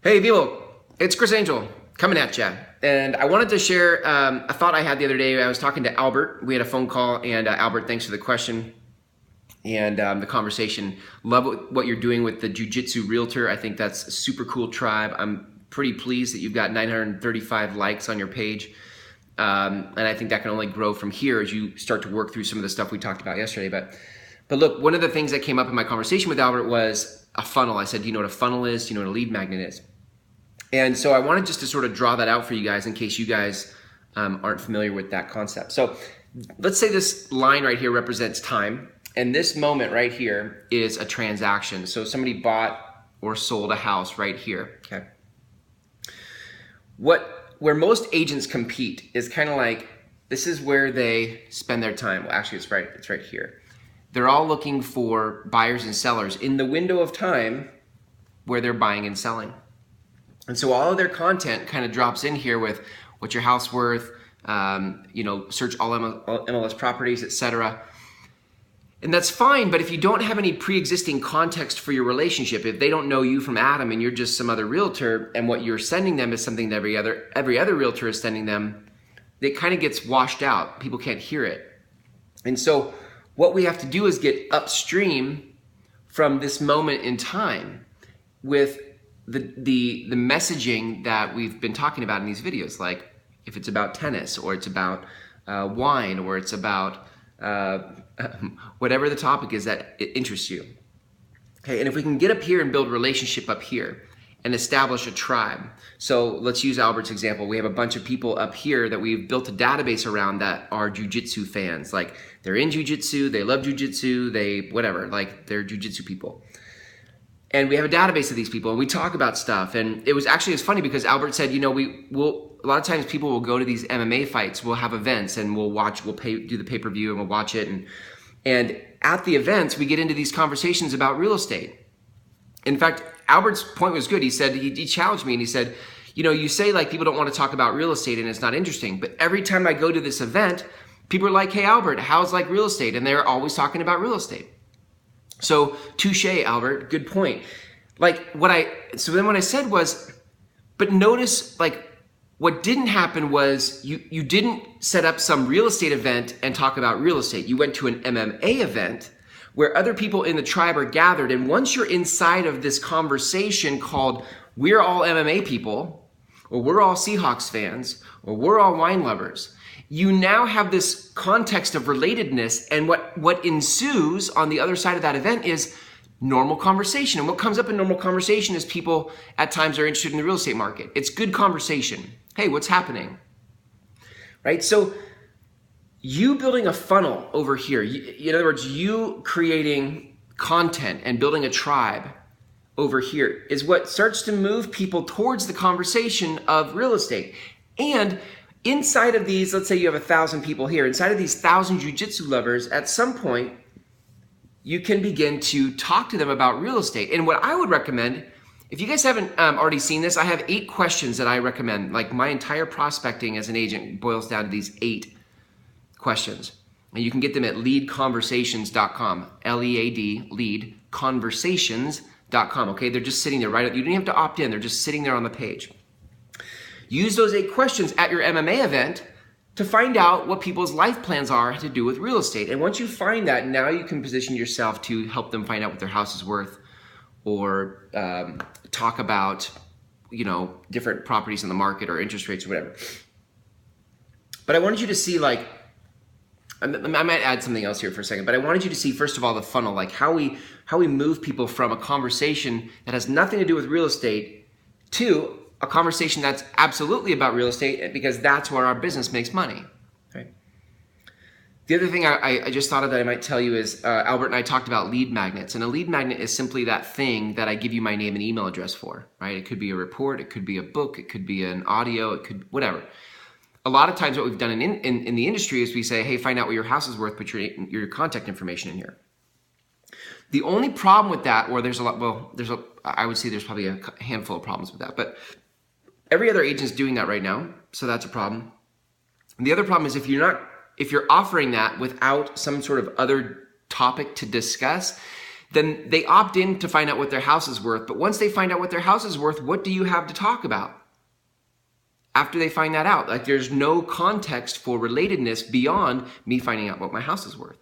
Hey, Vivo, it's Chris Angel coming at you. And I wanted to share a thought I had the other day. I was talking to Albert. We had a phone call, and Albert, thanks for the question and the conversation. Love what you're doing with the Jiu-Jitsu Realtor. I think that's a super cool tribe. I'm pretty pleased that you've got 935 likes on your page. And I think that can only grow from here as you start to work through some of the stuff we talked about yesterday. But look, one of the things that came up in my conversation with Albert was a funnel. I said, do you know what a funnel is? Do you know what a lead magnet is? And so I wanted just to sort of draw that out for you guys in case you guys aren't familiar with that concept. So let's say this line right here represents time, and this moment right here is a transaction. So somebody bought or sold a house right here, okay? Where most agents compete is kind of like, this is where they spend their time. Well, actually, it's right here. They're all looking for buyers and sellers in the window of time where they're buying and selling. And so all of their content kind of drops in here with what's your house worth, search all MLS properties, etc. And that's fine, but if you don't have any pre-existing context for your relationship, if they don't know you from Adam and you're just some other realtor and what you're sending them is something that every other realtor is sending them, it kind of gets washed out. People can't hear it. And so what we have to do is get upstream from this moment in time with the messaging that we've been talking about in these videos, like if it's about tennis or it's about wine or it's about whatever the topic is that it interests you. Okay, and if we can get up here and build relationship up here and establish a tribe. So let's use Albert's example. We have a bunch of people up here that we've built a database around that are jiu-jitsu fans. Like they're in jiu-jitsu, they love jiu-jitsu, they're jiu-jitsu people. And we have a database of these people, and we talk about stuff. And it's funny because Albert said, a lot of times people will go to these MMA fights, we'll have events, and we'll do the pay-per-view, and we'll watch it. And at the events, we get into these conversations about real estate. In fact, Albert's point was good. He said, he challenged me, and he said, you say like people don't want to talk about real estate and it's not interesting, but every time I go to this event, people are like, hey, Albert, how's like real estate? And they're always talking about real estate. So touche, Albert, good point. So then what I said was, but notice what didn't happen was you didn't set up some real estate event and talk about real estate. You went to an MMA event where other people in the tribe are gathered. And once you're inside of this conversation called we're all MMA people, or we're all Seahawks fans, or we're all wine lovers, you now have this context of relatedness, and what ensues on the other side of that event is normal conversation. And what comes up in normal conversation is people at times are interested in the real estate market. It's good conversation. Hey, what's happening? Right? So you building a funnel over here, in other words, you creating content and building a tribe over here is what starts to move people towards the conversation of real estate. And inside of these, let's say you have 1,000 people here, inside of these 1,000 jiu-jitsu lovers, at some point, you can begin to talk to them about real estate. And what I would recommend, if you guys haven't already seen this, I have 8 questions that I recommend. Like my entire prospecting as an agent boils down to these 8 questions. And you can get them at leadconversations.com, L-E-A-D, leadconversations.com, okay? They're just sitting there right, you don't have to opt in, they're just sitting there on the page. Use those 8 questions at your MMA event to find out what people's life plans are to do with real estate. And once you find that, now you can position yourself to help them find out what their house is worth or talk about, different properties in the market or interest rates or whatever. But I wanted you to see I might add something else here for a second, but I wanted you to see, first of all, the funnel, like how we move people from a conversation that has nothing to do with real estate to a conversation that's absolutely about real estate, because that's where our business makes money, right? The other thing I just thought of that I might tell you is Albert and I talked about lead magnets, and a lead magnet is simply that thing that I give you my name and email address for, right? It could be a report, it could be a book, it could be an audio, it could whatever. A lot of times what we've done in the industry is we say, hey, find out what your house is worth, put your contact information in here. The only problem with that, or I would say there's probably a handful of problems with that, but every other agent's doing that right now, so that's a problem. And the other problem is if you're offering that without some sort of other topic to discuss, then they opt in to find out what their house is worth. But once they find out what their house is worth, what do you have to talk about after they find that out? Like, there's no context for relatedness beyond me finding out what my house is worth.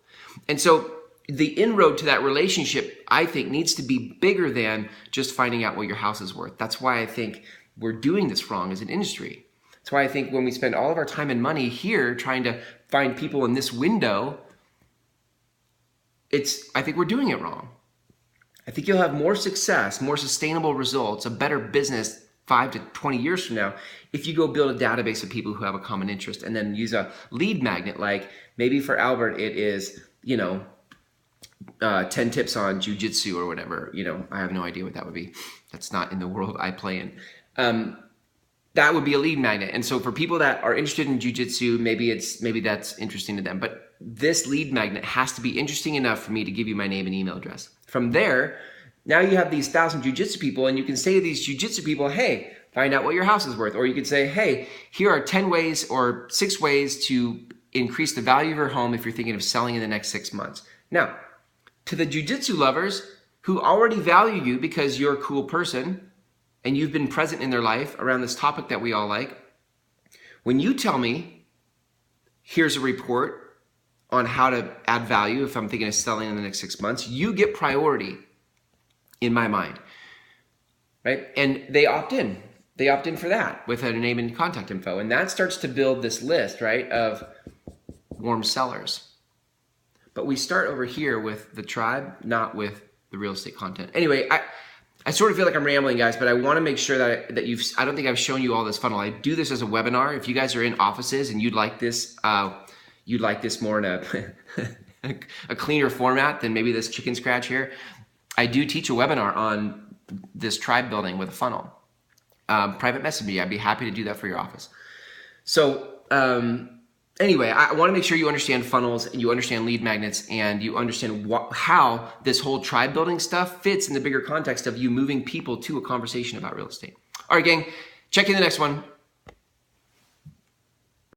And so the inroad to that relationship, I think, needs to be bigger than just finding out what your house is worth. That's why I think we're doing this wrong as an industry. That's why I think when we spend all of our time and money here trying to find people in this window, I think we're doing it wrong. I think you'll have more success, more sustainable results, a better business 5 to 20 years from now if you go build a database of people who have a common interest and then use a lead magnet. Like maybe for Albert, it is, 10 tips on jujitsu or whatever. I have no idea what that would be. That's not in the world I play in. That would be a lead magnet. And so for people that are interested in jujitsu, maybe that's interesting to them. But this lead magnet has to be interesting enough for me to give you my name and email address. From there, now you have these 1,000 jujitsu people, and you can say to these jujitsu people, hey, find out what your house is worth. Or you could say, hey, here are 10 ways or 6 ways to increase the value of your home if you're thinking of selling in the next 6 months. Now, to the jujitsu lovers who already value you because you're a cool person and you've been present in their life around this topic that we all like, when you tell me, here's a report on how to add value if I'm thinking of selling in the next 6 months, you get priority in my mind, right? And they opt in. They opt in for that with a name and contact info. And that starts to build this list, right, of warm sellers. But we start over here with the tribe, not with the real estate content. Anyway, I sort of feel like I'm rambling, guys, but I want to make sure that I don't think I've shown you all this funnel. I do this as a webinar. If you guys are in offices and you'd like this more in a cleaner format than maybe this chicken scratch here, I do teach a webinar on this tribe building with a funnel. Private message me. I'd be happy to do that for your office. So anyway, I want to make sure you understand funnels and you understand lead magnets and you understand how this whole tribe building stuff fits in the bigger context of you moving people to a conversation about real estate. All right, gang, check in the next one.